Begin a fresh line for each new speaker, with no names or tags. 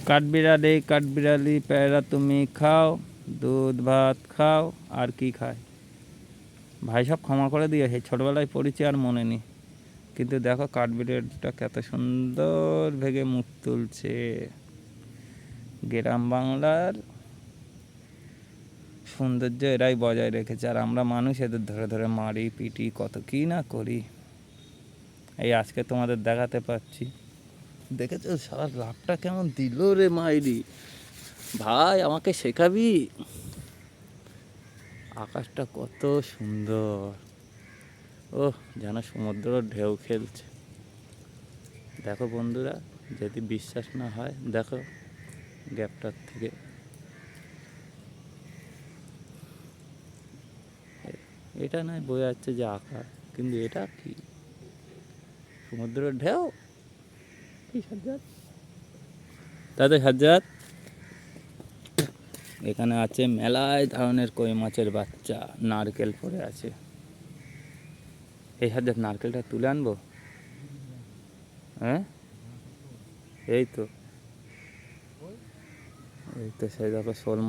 কাঠবিড়ালি কাঠবিড়ালি প্যারা তুমি খাও, দুধ ভাত খাও, আর কি খায়? ভাই সব ক্ষমা করে দিয়ে সেই ছোটোবেলায় পড়েছি আর মনে নেই, কিন্তু দেখো কাঠবিড়ালিটা কত সুন্দর ভেগে মুখ তুলছে। গ্রাম বাংলার সৌন্দর্য এরাই বজায় রেখেছে, আর আমরা মানুষ এদের ধরে ধরে মারি পিটি কত কী না করি। এই আজকে তোমাদের দেখাতে পাচ্ছি, দেখেছো সারা লাভটা কেমন দিল রে মাইরি। ভাই আমাকে শেখাবি? আকাশটা কত সুন্দর, ও যেন সমুদ্রের ঢেউ খেলছে। দেখো বন্ধুরা, যদি বিশ্বাস না হয় দেখো গ্যাপটার থেকে, এটা নয় বোঝা যাচ্ছে যে আকাশ, কিন্তু এটা কি সমুদ্রের ঢেউ। কি সাজ্জাদ, তাদের সাজ্জাদ এখানে আছে মেলায় ধরনের কই মাছের বাচ্চা, নারকেল পড়ে আছে। এই সাজ্জাদ নারকেলটা তুলে আনবো? হ্যাঁ এই তো, এই তো সেই দেখো শোল মাছ।